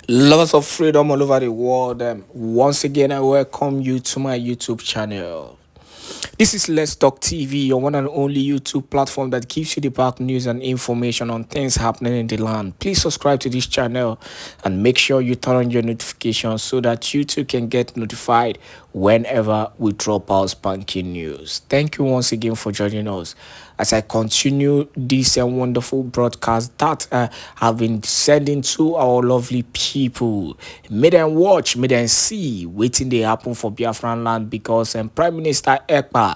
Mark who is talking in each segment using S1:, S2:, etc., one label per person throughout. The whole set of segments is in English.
S1: Lovers of freedom all over the world, once again, I welcome you to my YouTube channel. This is Let's Talk TV, your one and only YouTube platform that gives you the back news and information on things happening in the land. Please subscribe to this channel and make sure you turn on your notifications so that you too can get notified whenever we drop our spanking news. Thank you once again for joining us as I continue this wonderful broadcast that have been sending to our lovely people. May them watch, may them see waiting they happen for Biafran land because Prime Minister Èkpá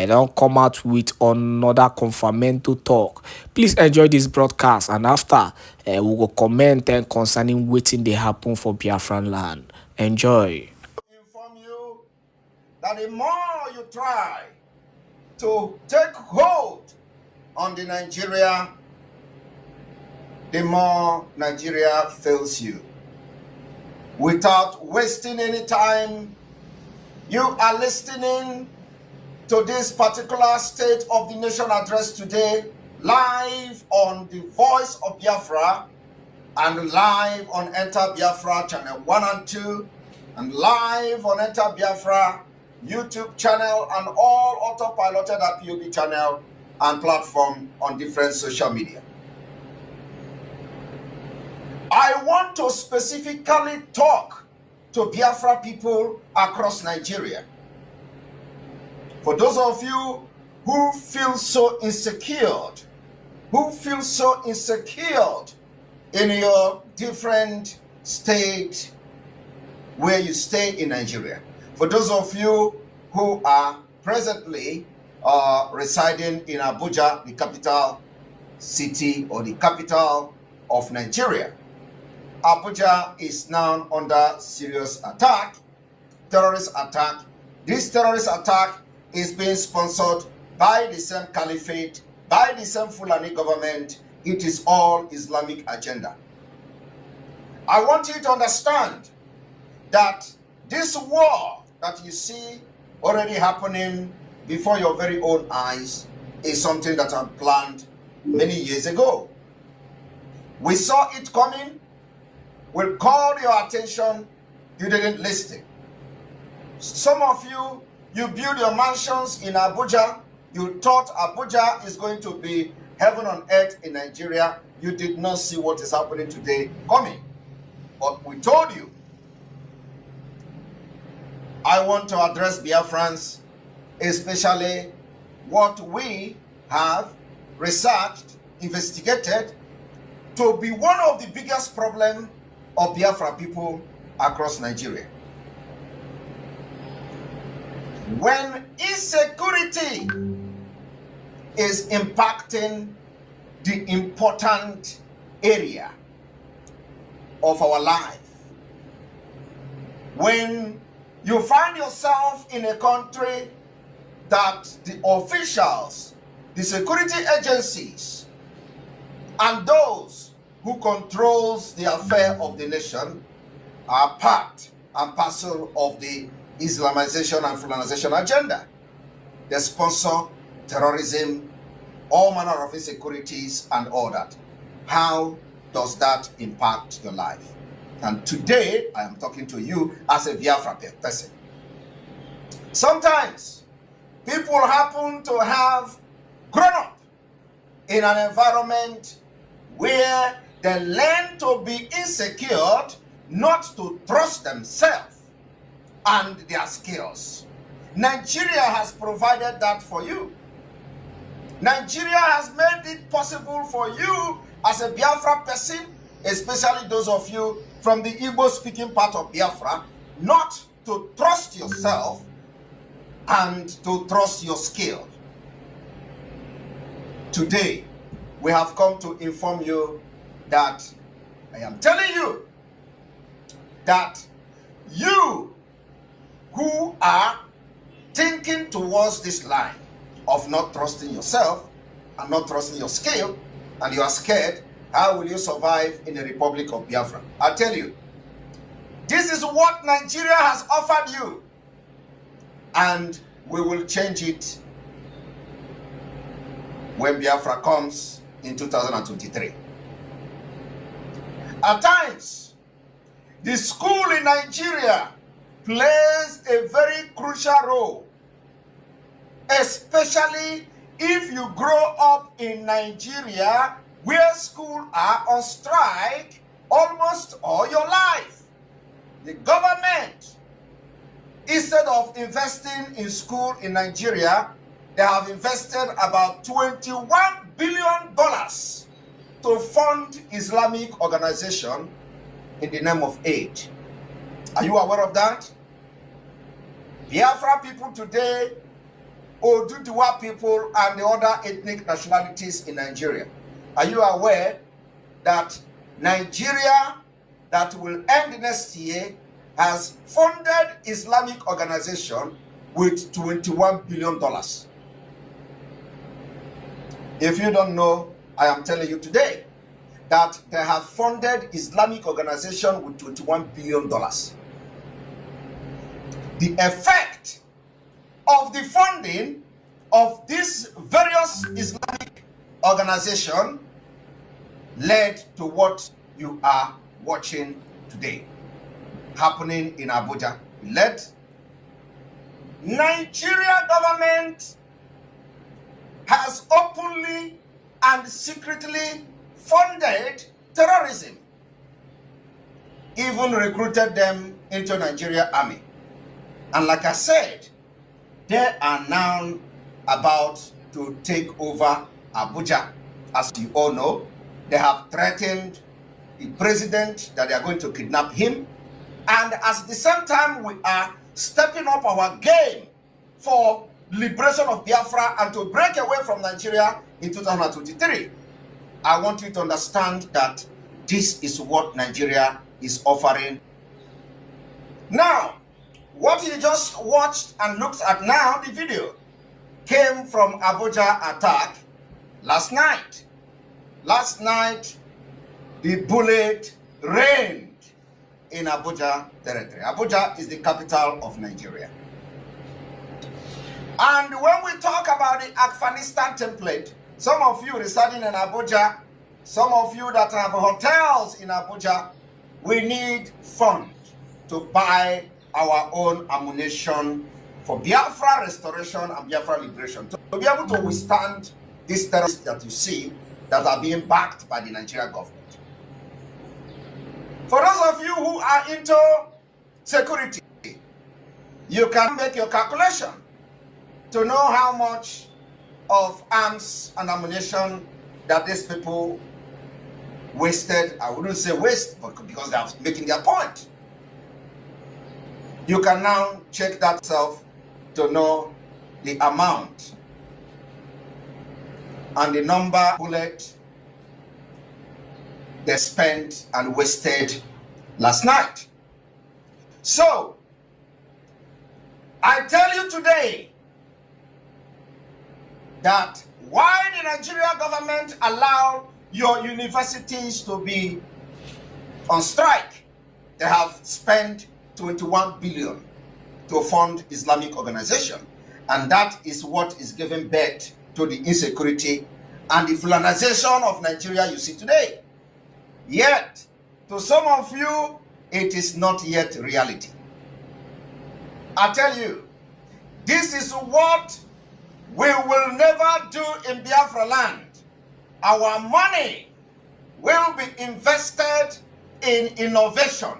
S1: don't come out with another confirmation talk. Please enjoy this broadcast and after we will comment concerning waiting they happen for Biafran land. Enjoy.
S2: Inform you that the more you try to take hold on the Nigeria, the more Nigeria fails you. Without wasting any time, you are listening to this particular State of the Nation address today, live on the Voice of Biafra and live on Enter Biafra channel 1 and 2 and live on Enter Biafra YouTube channel and all autopiloted at POB channel and platform on different social media. I want to specifically talk to Biafra people across Nigeria. For those of you who feel so insecure, in your different state where you stay in Nigeria. For those of you who are presently residing in Abuja, the capital city or the capital of Nigeria. Abuja is now under serious attack, terrorist attack. This terrorist attack is being sponsored by the same caliphate, by the same Fulani government. It is all Islamic agenda. I want you to understand that this war that you see already happening before your very own eyes is something that I planned many years ago. We saw it coming. We called your attention. You didn't listen. Some of you, you build your mansions in Abuja. You thought Abuja is going to be heaven on earth in Nigeria. You did not see what is happening today coming. But we told you. I want to address Biafrans, especially what we have researched, investigated, to be one of the biggest problems of Biafra people across Nigeria. When insecurity is impacting the important area of our life, when you find yourself in a country that the officials, the security agencies, and those who controls the affair of the nation are part and parcel of the Islamization and Fulanization agenda. They sponsor terrorism, all manner of insecurities and all that. How does that impact your life? And today, I am talking to you as a Biafra person. Sometimes, people happen to have grown up in an environment where they learn to be insecure, not to trust themselves and their skills. Nigeria has provided that for you. Nigeria has made it possible for you as a Biafra person, especially those of you from the Igbo-speaking part of Biafra, not to trust yourself and to trust your skill. Today, we have come to inform you that I am telling you that you who are thinking towards this line of not trusting yourself and not trusting your skill, and you are scared, how will you survive in the Republic of Biafra? I tell you, this is what Nigeria has offered you, and we will change it when Biafra comes in 2023. At times, The school in Nigeria plays a very crucial role, especially if you grow up in Nigeria where schools are on strike almost all your life. The government, instead of investing in school in Nigeria, they have invested about $21 billion to fund Islamic organization in the name of aid. Are you aware of that? Biafra people today, Oduduwa people, and the other ethnic nationalities in Nigeria. Are you aware that Nigeria, that will end next year, has funded Islamic organization with $21 billion? If you don't know, I am telling you today that they have funded Islamic organization with $21 billion. The effect of the funding of this various Islamic organization led to what you are watching today happening in Abuja. Led Nigeria government has openly and secretly funded terrorism, even recruited them into Nigeria army. And like I said, they are now about to take over Abuja. As you all know, they have threatened the president that they are going to kidnap him. And at the same time, we are stepping up our game for liberation of Biafra and to break away from Nigeria in 2023. I want you to understand that this is what Nigeria is offering. Now, what you just watched and looked at now, the video, came from Abuja attack last night. Last night, the bullet rained in Abuja territory. Abuja is the capital of Nigeria. And when we talk about the Afghanistan template, some of you residing in Abuja, some of you that have hotels in Abuja, we need funds to buy our own ammunition for Biafra restoration and Biafra liberation, to be able to withstand these terrorists that you see that are being backed by the Nigerian government. For those of you who are into security, you can make your calculation to know how much of arms and ammunition that these people wasted. I wouldn't say waste, but because they are making their point. You can now check that self to know the amount and the number of bullets they spent and wasted last night. So, I tell you today that why the Nigerian government allow your universities to be on strike, they have spent 21 billion to fund Islamic organization, and that is what is giving birth to the insecurity and the Fulanization of Nigeria you see today. Yet, to some of you, it is not yet reality. I tell you, this is what we will never do in Biafra land. Our money will be invested in innovation.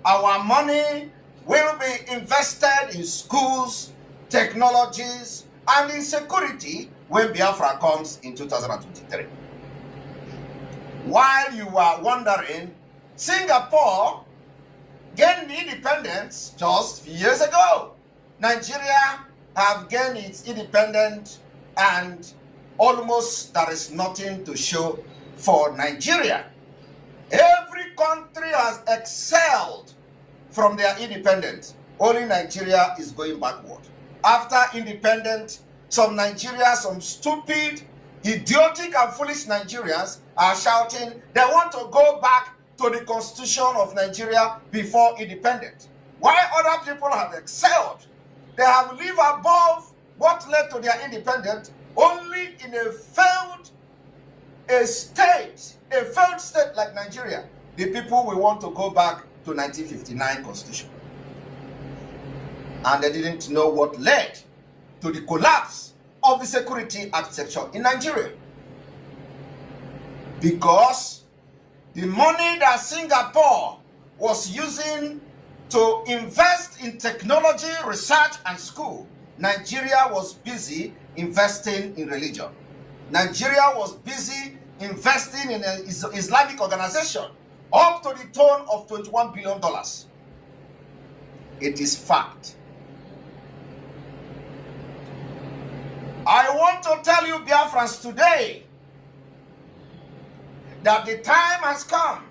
S2: Our money will be invested in schools, technologies, and in security when Biafra comes in 2023. While you are wondering, Singapore gained independence just a few years ago. Nigeria have gained its independence, and almost there is nothing to show for Nigeria. Every country has excelled from their independence. Only Nigeria is going backward. After independence, some stupid, idiotic and foolish Nigerians are shouting they want to go back to the constitution of Nigeria before independence. While other people have excelled, they have lived above what led to their independence only in a failed state like Nigeria. The people will want to go back to 1959 Constitution. And they didn't know what led to the collapse of the security architecture in Nigeria. Because the money that Singapore was using to invest in technology, research, and school, Nigeria was busy investing in religion. Nigeria was busy investing in an Islamic organization up to the tune of $21 billion. It is fact. I want to tell you, Biafrans, today that the time has come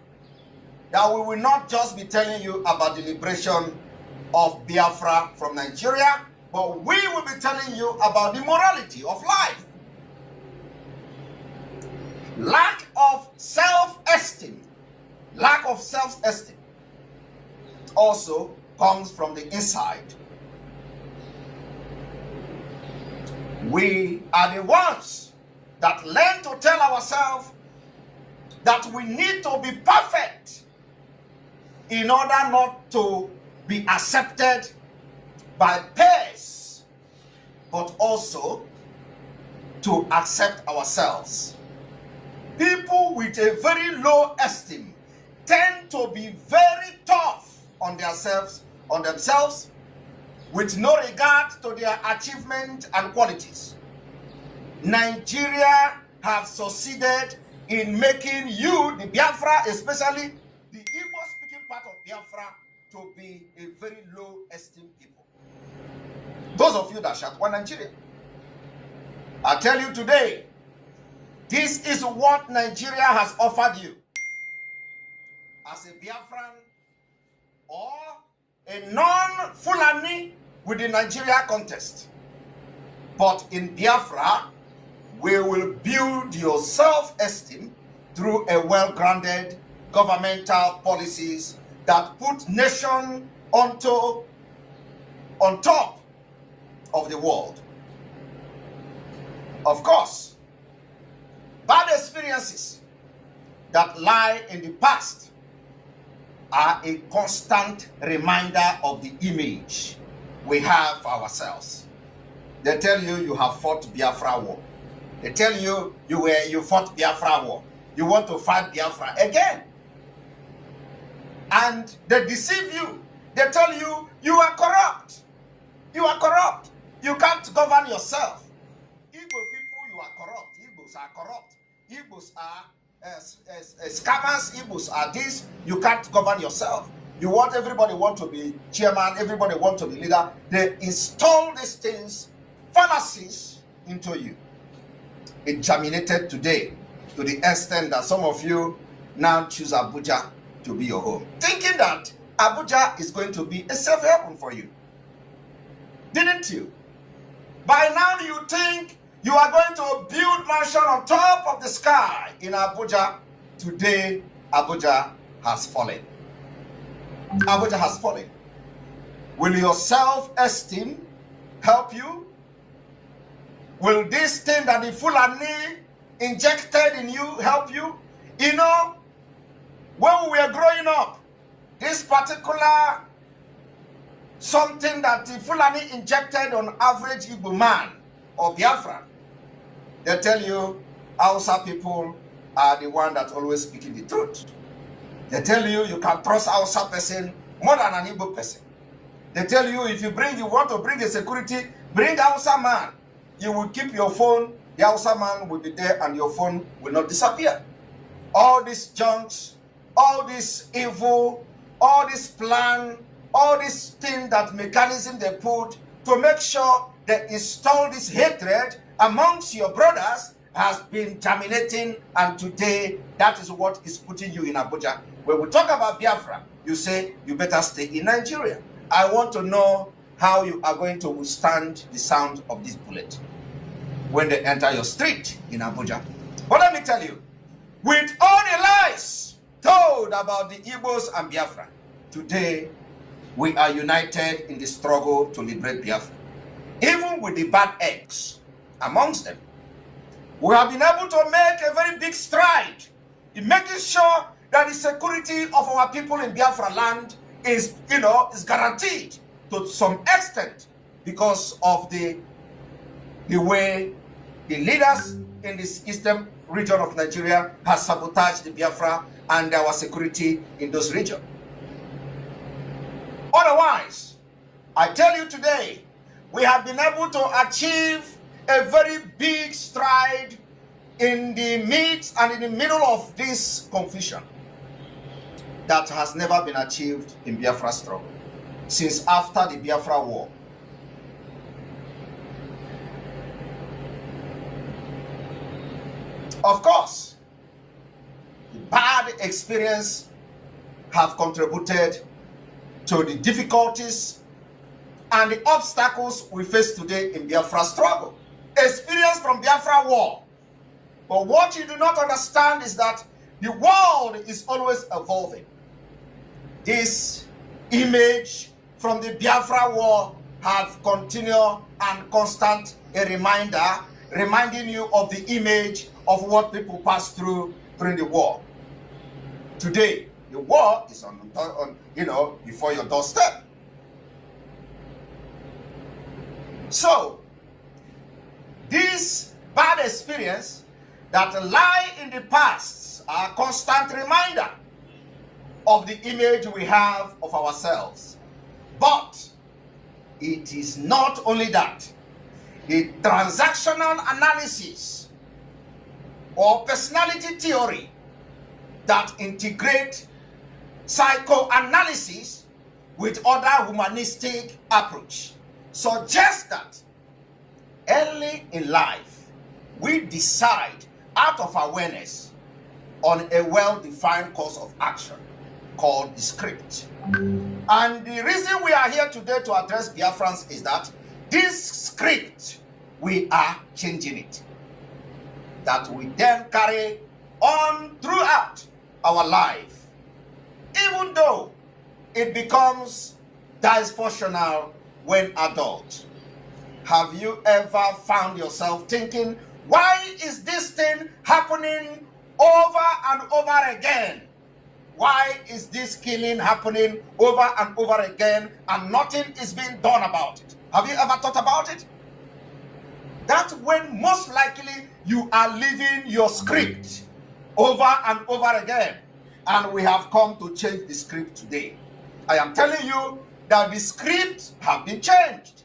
S2: that we will not just be telling you about the liberation of Biafra from Nigeria, but we will be telling you about the morality of life. Lack of self-esteem, also comes from the inside. We are the ones that learn to tell ourselves that we need to be perfect in order not to be accepted by peers, but also to accept ourselves. People with a very low esteem tend to be very tough on themselves, with no regard to their achievement and qualities. Nigeria have succeeded in making you, the Biafra, especially the Igbo-speaking part of Biafra, to be a very low esteem people. Those of you that shout, "One Nigeria," I tell you today, this is what Nigeria has offered you. As a Biafran or a non-Fulani with the Nigeria contest. But in Biafra, we will build your self-esteem through a well-grounded governmental policies that put nation on top of the world. Of course, bad experiences that lie in the past are a constant reminder of the image we have for ourselves. They tell you you have fought Biafra war. They tell you you fought Biafra war. You want to fight Biafra again. And they deceive you. They tell you you are corrupt. You are corrupt. You can't govern yourself. Igbo people, you are corrupt. Igbos are corrupt. Igbos are scammers. Igbos are this. You can't govern yourself. You want everybody want to be chairman. Everybody want to be leader. They install these things, fallacies, into you. It germinated today to the extent that some of you now choose Abuja to be your home, thinking that Abuja is going to be a safe haven for you. Didn't you? By now you think you are going to build mansion on top of the sky in Abuja. Today, Abuja has fallen. Abuja has fallen. Will your self-esteem help you? Will this thing that the Fulani injected in you help you? You know, when we were growing up, this particular something that the Fulani injected on average Igbo man or Biafran, they tell you Hausa people are the one that always speaking the truth. They tell you you can trust Hausa person more than an Igbo person. They tell you if you want to bring a security, bring Hausa man. You will keep your phone, the Hausa man will be there and your phone will not disappear. All these junks, all this evil, all this plan, all this thing, that mechanism they put to make sure they install this hatred amongst your brothers has been germinating, and today that is what is putting you in Abuja. When we talk about Biafra, you say you better stay in Nigeria. I want to know how you are going to withstand the sound of this bullet when they enter your street in Abuja. But let me tell you, with all the lies told about the Igbos and Biafra, today we are united in the struggle to liberate Biafra. Even with the bad eggs amongst them, we have been able to make a very big stride in making sure that the security of our people in Biafra land is, is guaranteed to some extent because of the way the leaders in this eastern region of Nigeria has sabotaged the Biafra and our security in those regions. Otherwise, I tell you today, we have been able to achieve a very big stride in the midst and in the middle of this confusion that has never been achieved in Biafra struggle since after the Biafra war. Of course, the bad experience have contributed to the difficulties and the obstacles we face today in Biafra struggle. Experience from Biafra war. But what you do not understand is that the world is always evolving. This image from the Biafra war have continued and constant a reminder, reminding you of the image of what people passed through during the war. Today, the war is on before your doorstep. So, this bad experience that lie in the past are a constant reminder of the image we have of ourselves. But it is not only that. The transactional analysis or personality theory that integrate psychoanalysis with other humanistic approach suggests that early in life we decide out of awareness on a well-defined course of action called the script. And the reason we are here today to address Biafrans is that this script, we are changing it. That we then carry on throughout our life. Even though it becomes dysfunctional when adult. Have you ever found yourself thinking, why is this thing happening over and over again? Why is this killing happening over and over again and nothing is being done about it? Have you ever thought about it? That's when most likely you are living your script over and over again. And we have come to change the script today. I am telling you that the script have been changed.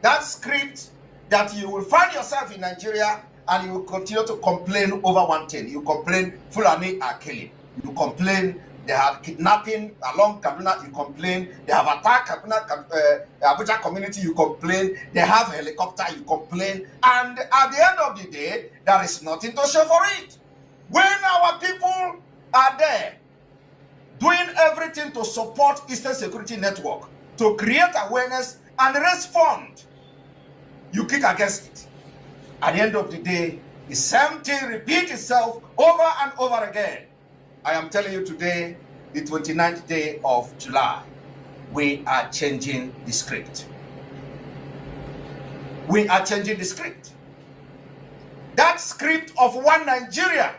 S2: That script that you will find yourself in Nigeria and you will continue to complain over one thing. You complain Fulani are killing. You complain they have kidnapping along Kaduna. You complain they have attacked Abuja community. You complain they have a helicopter. You complain, and at the end of the day, there is nothing to show for it. When our people are there doing everything to support Eastern Security Network, to create awareness and raise funds, you kick against it. At the end of the day, the same thing repeats itself over and over again. I am telling you today, the 29th day of July, we are changing the script. We are changing the script. That script of one Nigeria,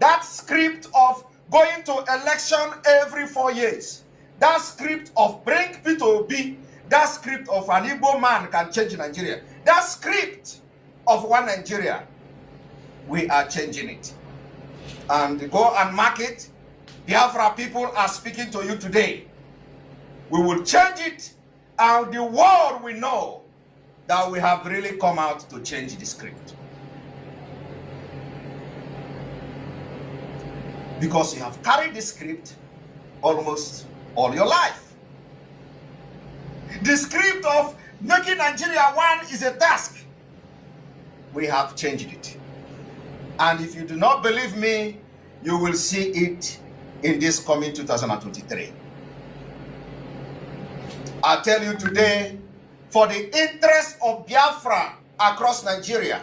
S2: that script of going to election every 4 years, that script of bring P2B, that script of an Igbo man can change Nigeria, that script of one Nigeria, we are changing it. And go and mark it. Biafra people are speaking to you today. We will change it, and the world will know that we have really come out to change the script. Because you have carried the script almost all your life. The script of making Nigeria one is a task. We have changed it. And if you do not believe me, you will see it in this coming 2023. I tell you today, for the interest of Biafra across Nigeria,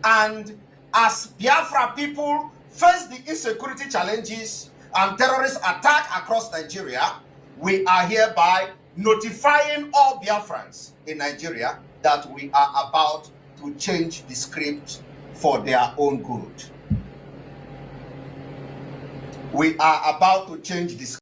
S2: and as Biafra people face the insecurity challenges and terrorist attack across Nigeria, we are hereby notifying all Biafrans in Nigeria that we are about to change the script for their own good. we are about to change this